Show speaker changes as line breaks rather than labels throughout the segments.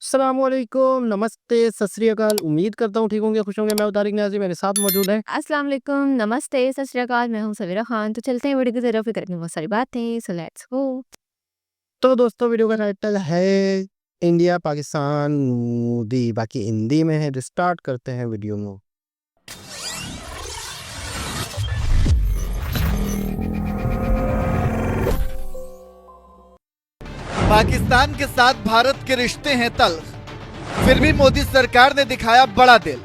अस्सलामुअलैकुम, नमस्ते, सत श्री अकाल। उम्मीद करता हूँ ठीक होंगे, खुश होंगे। मैं हूँ तारिक नियाज़ी, मेरे साथ मौजूद है।
अस्सलाम वालेकुम, नमस्ते, सत श्री अकाल, मैं हूँ सवेरा खान। तो चलते हैं वीडियो की तरफ, करनी बहुत सारी बातें, सो लेट्स गो।
तो दोस्तों वीडियो का टाइटल है इंडिया पाकिस्तान मोदी, बाकी हिंदी में है। स्टार्ट करते हैं वीडियो में।
पाकिस्तान के साथ भारत के रिश्ते हैं तल्ख, फिर भी मोदी सरकार ने दिखाया बड़ा दिल।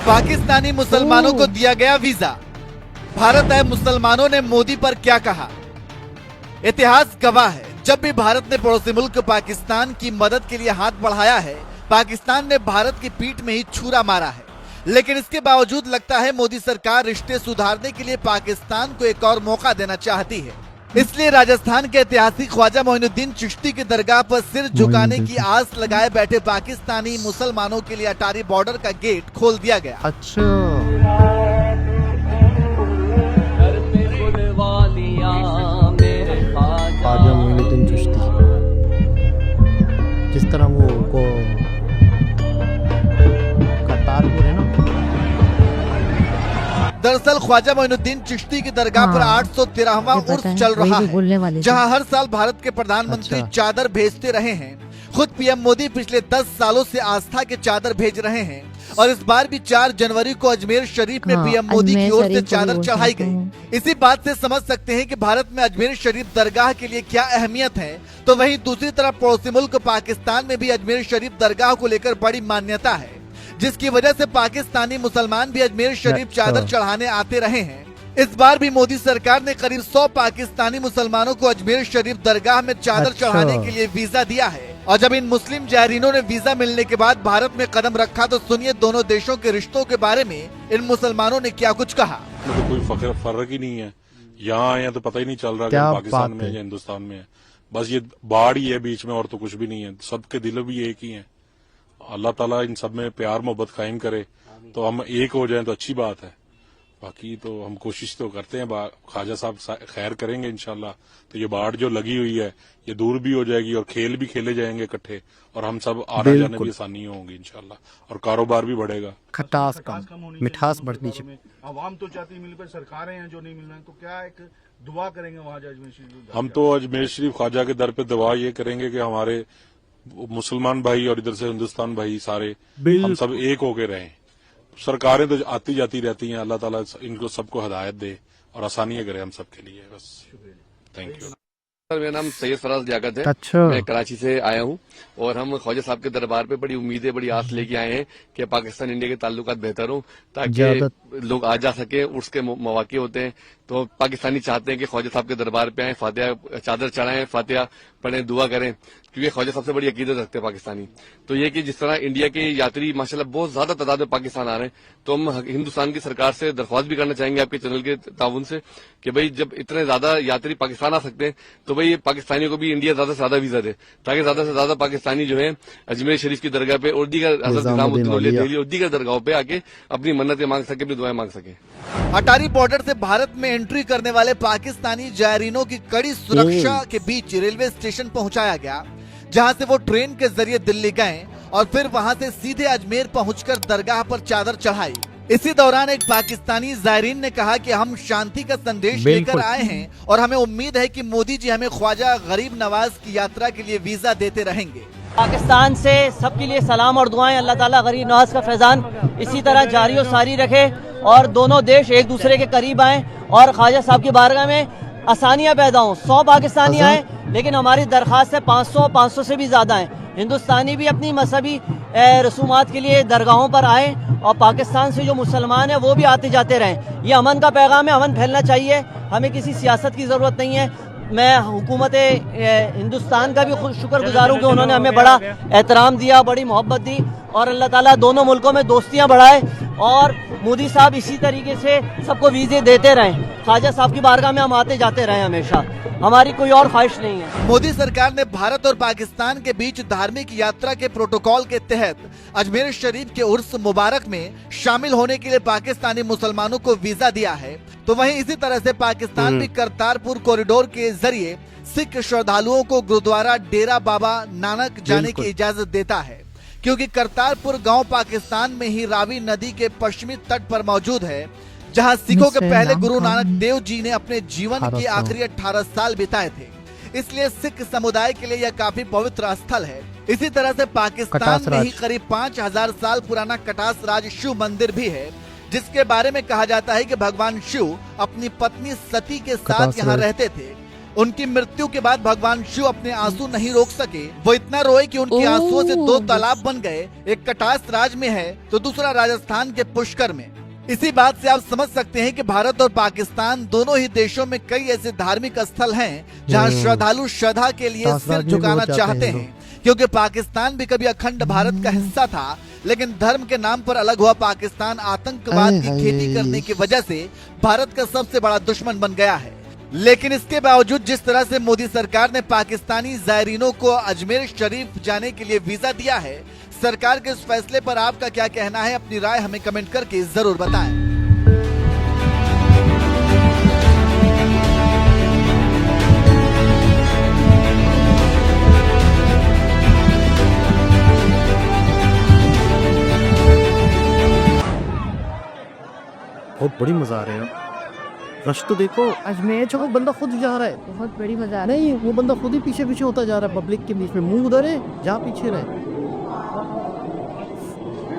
पाकिस्तानी मुसलमानों को दिया गया वीजा। भारत आए मुसलमानों ने मोदी पर क्या कहा? इतिहास गवाह है, जब भी भारत ने पड़ोसी मुल्क पाकिस्तान की मदद के लिए हाथ बढ़ाया है, पाकिस्तान ने भारत की पीठ में ही छुरा मारा है। लेकिन इसके बावजूद लगता है मोदी सरकार रिश्ते सुधारने के लिए पाकिस्तान को एक और मौका देना चाहती है। इसलिए राजस्थान के ऐतिहासिक ख्वाजा मोइनुद्दीन चिश्ती की दरगाह पर सिर झुकाने की आस लगाए बैठे पाकिस्तानी मुसलमानों के लिए अटारी बॉर्डर का गेट खोल दिया गया।
अच्छा, ख्वाजा मोइनुद्दीन चिश्ती, जिस तरह वो को करतारपुर है ना।
दरअसल ख्वाजा मोइनुद्दीन चिश्ती की दरगाह पर 813वां उर्स चल रहा है, जहां हर साल भारत के प्रधानमंत्री चादर भेजते रहे हैं। खुद पीएम मोदी पिछले 10 सालों से आस्था के चादर भेज रहे हैं और इस बार भी 4 जनवरी को अजमेर शरीफ में पीएम मोदी की ओर से चादर चढ़ाई गई। इसी बात से समझ सकते हैं कि भारत में अजमेर शरीफ दरगाह के लिए क्या अहमियत है। तो वहीं दूसरी तरफ पड़ोसी मुल्क पाकिस्तान में भी अजमेर शरीफ दरगाह को लेकर बड़ी मान्यता है, जिसकी वजह से पाकिस्तानी मुसलमान भी अजमेर शरीफ चादर चढ़ाने आते रहे हैं। इस बार भी मोदी सरकार ने करीब 100 पाकिस्तानी मुसलमानों को अजमेर शरीफ दरगाह में चादर चढ़ाने के लिए वीजा दिया है। और जब इन मुस्लिम जायरीनों ने वीजा मिलने के बाद भारत में कदम रखा, तो सुनिए दोनों देशों के रिश्तों के बारे में इन मुसलमानों ने क्या कुछ कहा।
तो कोई फर्क ही नहीं है, यहाँ आए हैं तो पता ही नहीं चल रहा कि पाकिस्तान में या हिंदुस्तान में है। बस ये बाढ़ ही है बीच में, और तो कुछ भी नहीं है। सबके दिल भी एक ही है। अल्लाह ताला इन सब में प्यार मोहब्बत कायम करे, तो हम एक हो जाएं तो अच्छी बात है। बाकी तो हम कोशिश तो करते हैं, ख्वाजा साहब खैर करेंगे इंशाल्लाह। तो ये बाढ़ जो लगी हुई है ये दूर भी हो जाएगी और खेल भी खेले जाएंगे इकट्ठे, और हम सब आने जाने भी आसानी होंगी इंशाल्लाह, और कारोबार भी बढ़ेगा।
खटास कम, मिठास बढ़नी चाहिए।
आवाम तो चाहती मिल पर सरकारें हैं जो नहीं मिल रही, तो क्या एक दुआ करेंगे वहाँ अजमेर शरीफ?
हम तो अजमेर शरीफ ख्वाजा के दर पे दुआ ये करेंगे कि हमारे मुसलमान भाई और इधर से हिंदुस्तान भाई सारे हम सब एक होके रहें। सरकारें तो आती जाती रहती हैं, अल्लाह ताला इनको सबको हिदायत दे और आसानियां करे हम सबके लिए। बस थैंक यू।
सर, मेरा नाम सैयद फराज लियाकत है।
अच्छा।
मैं कराची से आया हूँ और हम ख्वाजा साहब के दरबार पे बड़ी उम्मीदें, बड़ी आस लेके आए हैं कि पाकिस्तान इंडिया के ताल्लुकात बेहतर हों, ताकि लोग आ जा सके। उसके मौके होते हैं तो पाकिस्तानी चाहते हैं कि ख्वाजा साहब के दरबार पे आए, फातिहा चादर चढ़ाएं, फातिहा पढ़ें, दुआ करें, क्योंकि ख्वाजा साहब से बड़ी अकीदत रखते हैं पाकिस्तानी। तो ये कि जिस तरह इंडिया के यात्री माशाल्लाह बहुत ज्यादा तादाद में पाकिस्तान आ रहे हैं, तो हम हिंदुस्तान की सरकार से दरख्वास्त भी करना चाहेंगे आपके चैनल के ताउन से कि भाई जब इतने ज्यादा यात्री पाकिस्तान आ सकते हैं तो भाई पाकिस्तानियों को भी इंडिया ज्यादा से ज्यादा वीजा दे, ताकि ज्यादा से ज्यादा पाकिस्तानी जो है अजमेर शरीफ की दरगाह पे और दीगर हजरत निजामुद्दीन औलिया दिल्ली और दीगर दरगाहों पे आके अपनी मन्नतें मांग सके, अपनी दुआएं मांग सके।
अटारी बॉर्डर से भारत में एंट्री करने वाले पाकिस्तानी जायरीनों की कड़ी सुरक्षा के बीच रेलवे स्टेशन पहुंचाया गया, जहां से वो ट्रेन के जरिए दिल्ली गए और फिर वहां से सीधे अजमेर पहुंचकर दरगाह पर चादर चढ़ाई। इसी दौरान एक पाकिस्तानी जायरीन ने कहा कि हम शांति का संदेश लेकर आए हैं और हमें उम्मीद है कि मोदी जी हमें ख्वाजा गरीब नवाज की यात्रा के लिए वीजा देते रहेंगे।
पाकिस्तान से सबके लिए सलाम और दुआएं। अल्लाह ताला गरीब नवाज का फैजान इसी तरह जारी और सारी रखे और दोनों देश एक दूसरे के करीब आए और ख्वाजा साहब की बारगाह में आसानियां पैदा हों। 100 पाकिस्तानी आए, लेकिन हमारी दरख्वास्त है 500 से भी ज्यादा है। हिंदुस्तानी भी अपनी मजहबी रसूमात के लिए दरगाहों पर आए और पाकिस्तान से जो मुसलमान है वो भी आते जाते रहें। ये अमन का पैगाम है, अमन फैलना चाहिए। हमें किसी सियासत की जरूरत नहीं है। मैं हुकूमत हिंदुस्तान का भी शुक्रगुजार हूँ कि उन्होंने हमें बड़ा एहतराम दिया, बड़ी मोहब्बत दी और अल्लाह ताला दोनों मुल्कों में दोस्तियाँ बढ़ाए और मोदी साहब इसी तरीके से सबको वीज़े देते रहें। ख्वाजा साहब की बारगाह में हम आते जाते रहें हमेशा। हमारी कोई और ख्वाहिश नहीं है।
मोदी सरकार ने भारत और पाकिस्तान के बीच धार्मिक यात्रा के प्रोटोकॉल के तहत अजमेर शरीफ के उर्स मुबारक में शामिल होने के लिए पाकिस्तानी मुसलमानों को वीजा दिया है, तो वहीं इसी तरह से पाकिस्तान भी करतारपुर कॉरिडोर के जरिए सिख श्रद्धालुओं को गुरुद्वारा डेरा बाबा नानक जाने की इजाजत देता है, क्योंकि करतारपुर गांव पाकिस्तान में ही रावी नदी के पश्चिमी तट पर मौजूद है, जहां सिखों के पहले गुरु नानक देव जी ने अपने जीवन के आखिरी 18 साल बिताए थे। इसलिए सिख समुदाय के लिए यह काफी पवित्र स्थल है। इसी तरह से पाकिस्तान में ही करीब 5000 साल पुराना कटास राज शिव मंदिर भी है, जिसके बारे में कहा जाता है कि भगवान शिव अपनी पत्नी सती के साथ यहाँ रहते थे। उनकी मृत्यु के बाद भगवान शिव अपने आंसू नहीं रोक सके, वो इतना रोए कि उनके आंसुओं से 2 तालाब बन गए। एक कटास राज में है तो दूसरा राजस्थान के पुष्कर में। इसी बात से आप समझ सकते हैं कि भारत और पाकिस्तान दोनों ही देशों में कई ऐसे धार्मिक स्थल हैं जहां श्रद्धालु श्रद्धा के लिए सिर झुकाना चाहते हैं, क्योंकि पाकिस्तान भी कभी अखंड भारत का हिस्सा था, लेकिन धर्म के नाम पर अलग हुआ पाकिस्तान आतंकवाद की खेती करने की वजह से भारत का सबसे बड़ा दुश्मन बन गया है। लेकिन इसके बावजूद जिस तरह से मोदी सरकार ने पाकिस्तानी जायरीनों को अजमेर शरीफ जाने के लिए वीजा दिया है, सरकार के इस फैसले पर आपका क्या कहना है? अपनी राय हमें कमेंट करके जरूर बताएं।
बहुत बड़ी मजा आ रहा है। रश तो देखो, अजमेर जो बंदा खुद जा रहा है,
बहुत बड़ी मजा आ रहा
नहीं वो बंदा खुद ही पीछे पीछे होता जा रहा है पब्लिक के बीच में। मुंह उधर है, जा पीछे रहे।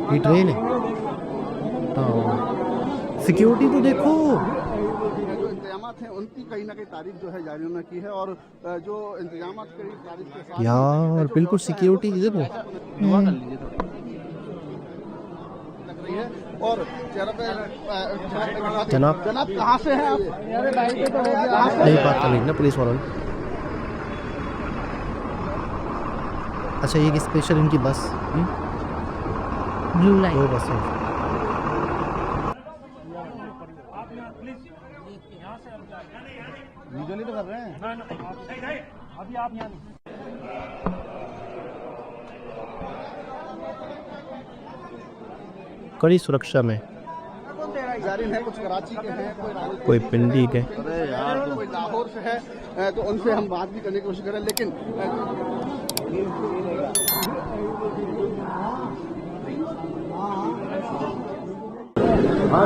ये ट्रेन है, सिक्योरिटी तो देखो।
जो इंतजाम हैं उनकी कहीं ना कहीं तारीफ जो है जारी की है, और जो इंतजाम की तारीफ के साथ
यार बिल्कुल सिक्योरिटी देखो।
और
जनाब
कहाँ से हैं आप?
नहीं बात कर लेंगे ना पुलिस वालों ने। अच्छा ये स्पेशल इनकी बस
ब्लू लाइन
वो बस है।
यूजुअली तो कर रहे हैं। अभी आप यहाँ
कड़ी सुरक्षा में
जारी है, कुछ कराची के हैं,
कोई पिंडी के,
कोई लाहौर से है, तो उनसे हम बात भी करने की कोशिश करें, लेकिन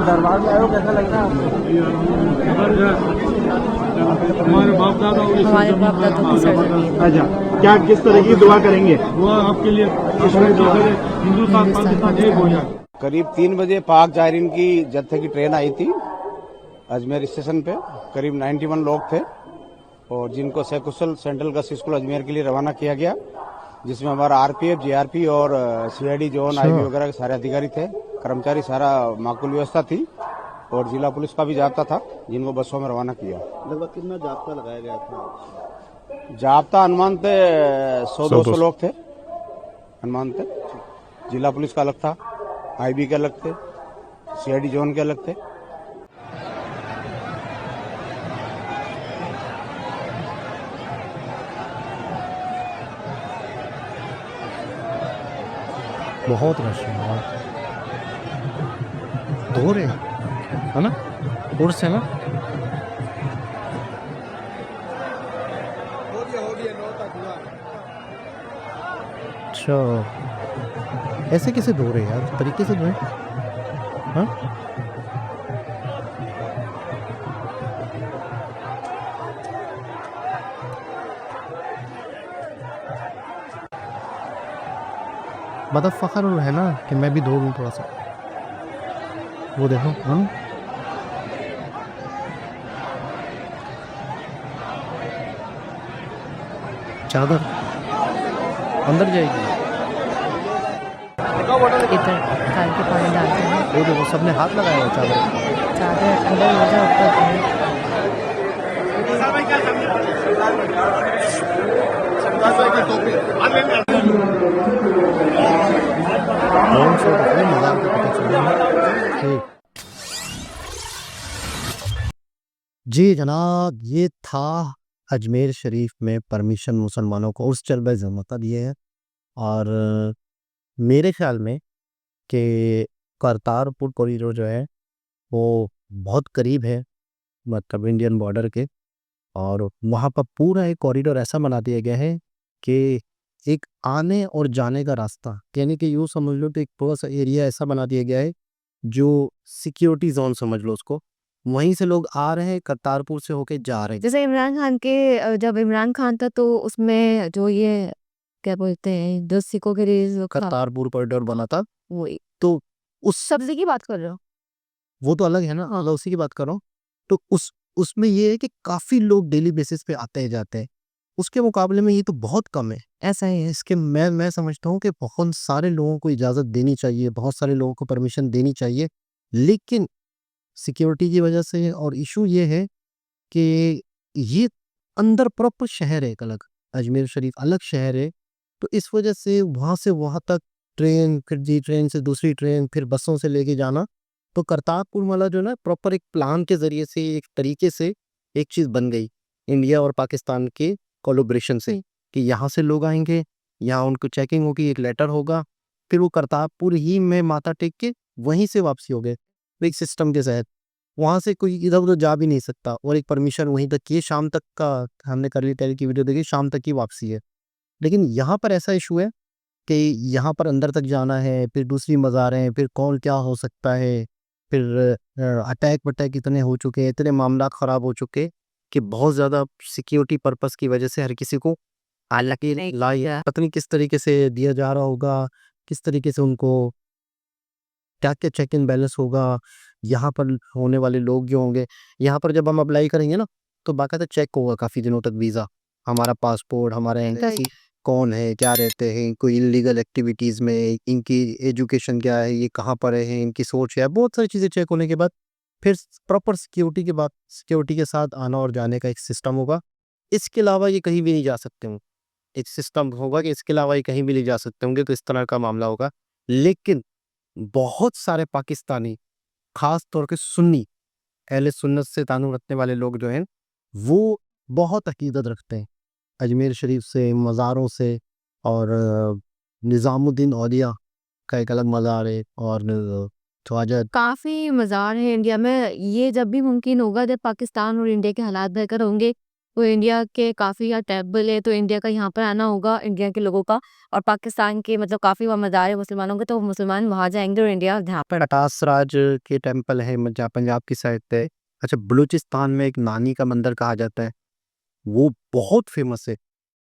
दरबार में आयो, कैसा लग रहा है?
हमारे बाप दादा
की सरजमीन है।
अच्छा, क्या किस तरह की दुआ करेंगे?
वो आपके लिए हिंदुस्तान पाकिस्तान एक हो जाए।
करीब 3 बजे पाक जायरीन की जत्थे की ट्रेन आई थी अजमेर स्टेशन पे। करीब 91 लोग थे और जिनको सकुशल सेंट्रल गर्ल्स स्कूल अजमेर के लिए रवाना किया गया, जिसमें हमारा आरपीएफ, जीआरपी और सीआईडी जोन, आईबी वगैरह के सारे अधिकारी थे, कर्मचारी, सारा माकूल व्यवस्था थी, और जिला पुलिस का भी जाब्ता था, जिनको बसों में रवाना किया।
लगभग कितना जाब्ता लगाया गया था?
जाब्ता अनुमान थे 100-200 लोग थे अनुमान थे। जिला पुलिस का अलग था, आईबी के अलग थे, सीआईडी जोन के अलग थे।
बहुत रश है यार। दो रहे है ना, उर्स है ना। अच्छा ऐसे कैसे धो रहे यार, तरीके से धोए। हाँ मतलब फखर है ना कि मैं भी धो लूँ थोड़ा सा। वो देखो हाँ चादर अंदर जाएगी।
इधर काल के पानी डालते हैं।
वो देखो सबने हाथ लगाया हुआ चादर।
चादर अंदर हो जाए ऊपर।
जी जनाब, ये था अजमेर शरीफ में परमिशन मुसलमानों को उस चल जमाता दिए है। और मेरे ख्याल में कि करतारपुर कॉरिडोर जो है वो बहुत करीब है, मतलब इंडियन बॉर्डर के। और वहाँ पर पूरा एक कॉरिडोर ऐसा बना दिया गया है कि एक आने और जाने का रास्ता, यानी कि यूँ समझ लो तो एक थोड़ा सा एरिया ऐसा बना दिया गया है जो सिक्योरिटी जोन समझ लो उसको। वहीं से लोग आ रहे हैं, करतारपुर से होके जा रहे हैं।
जैसे इमरान खान के जब इमरान खान था तो उसमें जो ये क्या बोलते हैं जो सिखों के लिए जो
करतारपुर कॉरिडोर बना था,
वही
तो उस
सब्जी की बात कर रहे हो।
वो तो अलग है ना, मैं उसी की बात कर रहा हूँ। तो उसमें ये है कि काफ़ी लोग डेली बेसिस पे आते हैं जाते हैं, उसके मुकाबले में ये तो बहुत कम है। ऐसा ही है, इसके मैं समझता हूँ कि बहुत सारे लोगों को इजाज़त देनी चाहिए, बहुत सारे लोगों को परमिशन देनी चाहिए, लेकिन सिक्योरिटी की वजह से। और इशू ये है कि ये अंदर प्रॉपर शहर है एक अलग, अजमेर शरीफ अलग शहर है, तो इस वजह से वहाँ से वहाँ तक ट्रेन, फिर जी ट्रेन से दूसरी ट्रेन, फिर बसों से लेके जाना। तो करतारपुर वाला जो ना प्रॉपर एक प्लान के ज़रिए से, एक तरीके से एक चीज़ बन गई इंडिया और पाकिस्तान के कोलैबोरेशन से, कि यहाँ से लोग आएंगे, यहाँ उनको चेकिंग होगी, एक लेटर होगा, फिर वो करतारपुर ही में माथा टेक के वहीं से वापसी हो गए एक सिस्टम के तहत। वहाँ से कोई इधर उधर जा भी नहीं सकता, और एक परमिशन वहीं तक की, शाम तक का हमने करली टेल की वीडियो देखी, शाम तक की वापसी है। लेकिन यहाँ पर ऐसा इशू है कि यहाँ पर अंदर तक जाना है, फिर दूसरी मज़ारें हैं, फिर कौन क्या हो सकता है, फिर अटैक वटैक इतने हो चुके हैं, इतने मामला ख़राब हो चुके हैं कि बहुत ज़्यादा सिक्योरिटी पर्पस की वजह से हर किसी को हालांकि पता नहीं किस तरीके से दिया जा रहा होगा, किस तरीके से उनको क्या क्या चेक इन बैलेंस होगा, यहाँ पर होने वाले लोग जो होंगे, यहाँ पर जब हम अप्लाई करेंगे ना तो बाकायदा चेक होगा काफ़ी दिनों तक वीज़ा, हमारा पासपोर्ट, हमारा एंट्री, कौन है, क्या रहते हैं, कोई इलीगल एक्टिविटीज़ में, इनकी एजुकेशन क्या है, ये कहाँ पढ़े हैं, इनकी सोच क्या है, बहुत सारी चीज़ें चेक होने के बाद फिर प्रॉपर सिक्योरिटी के साथ आना और जाने का एक सिस्टम होगा। इसके अलावा ये कहीं भी नहीं जा सकते हों, एक सिस्टम होगा कि इसके अलावा ये कहीं भी नहीं जा सकते होंगे, तो इस तरह का मामला होगा। लेकिन बहुत सारे पाकिस्तानी, ख़ास तौर पे सुन्नी, अहले सुन्नत से ताल्लुक़ रखने वाले लोग जो हैं, वो बहुत अक़ीदत रखते हैं अजमेर शरीफ से, मज़ारों से। और निज़ामुद्दीन औलिया का एक अलग मज़ार है, और ख्वाजा
काफ़ी मज़ार हैं इंडिया में। ये जब भी मुमकिन होगा जब पाकिस्तान और इंडिया के हालात बेहतर होंगे, तो इंडिया के काफ़ी टैबल है, तो इंडिया का यहाँ पर आना होगा इंडिया के लोगों का। और पाकिस्तान के मतलब काफ़ी वहाँ मज़ार है मुसलमानों के, तो मुसलमान वहाँ जाएंगे और इंडिया यहाँ पर।
अटास राज के टेम्पल है पंजाब की साइड पे। अच्छा, बलूचिस्तान में एक नानी का मंदिर कहा जाता है, वो बहुत फेमस है।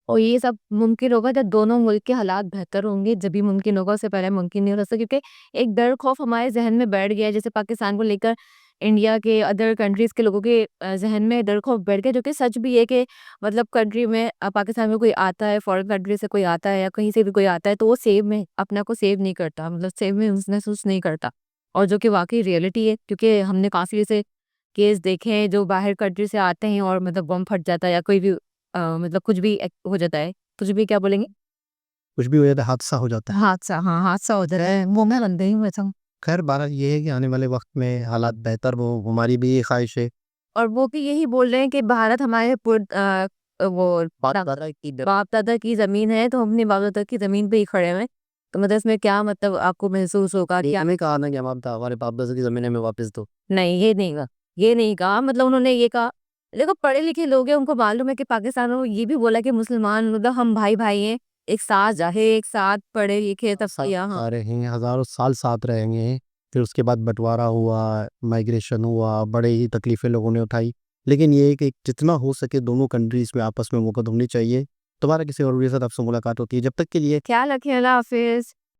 और ये सब मुमकिन होगा जब दोनों मुल्क के हालात बेहतर होंगे, जब भी मुमकिन होगा, उससे पहले मुमकिन नहीं हो सकता, क्योंकि एक डर खौफ हमारे जहन में बैठ गया है, जैसे पाकिस्तान को लेकर इंडिया के अदर कंट्रीज़ के लोगों के जहन में डर खौफ बैठ गया, जो कि सच भी है कि मतलब कंट्री में पाकिस्तान में कोई आता है, फॉरेन कंट्री से कोई आता है या कहीं से भी कोई आता है, तो वो सेव में अपना को सेव नहीं करता, मतलब सेव में महसूस नहीं करता। और जो कि वाकई रियलिटी है, क्योंकि हमने काफ़ी ऐसे केस देखे हैं जो बाहर कंट्री से आते हैं और मतलब बम फट जाता है या कोई भी मतलब कुछ भी हो जाता है, कुछ भी क्या बोलेंगे,
कुछ भी हो जाता है, हादसा हो जाता है।
हादसा, हाँ हादसा हो जाता है, वो मैं बन गई हूँ ऐसा।
खैर बारह ये है कि आने वाले वक्त में हालात बेहतर हो, हमारी भी ये ख्वाहिश है।
और वो भी यही बोल रहे हैं कि भारत हमारे वो
बाप
बाप दादा की जमीन है, तो हम अपने बाप दादा की जमीन पे ही खड़े हैं। तो मतलब इसमें क्या मतलब आपको महसूस होगा कि
हमें कहा ना कि हमारे बाप दादा की ज़मीन हमें वापस दो।
नहीं, ये नहीं कहा, मतलब उन्होंने ये कहा, देखो पढ़े लिखे लोग हैं, उनको मालूम है कि पाकिस्तान में ये भी बोला कि मुसलमान मतलब हम भाई भाई हैं, एक साथ रहे, एक साथ पढ़े लिखे, तब यहाँ
आ रहे हैं, हज़ारों साल साथ रहेंगे। फिर उसके बाद बंटवारा हुआ, माइग्रेशन हुआ, बड़े ही तकलीफ़ें लोगों ने उठाई। लेकिन ये है कि जितना हो सके दोनों कंट्रीज़ में आपस में मुकदम होनी चाहिए। दोबारा किसी और वीडियो के साथ आपसे मुलाकात होती है, जब तक के लिए
ख्याल रखें, अल्लाह हाफिज़।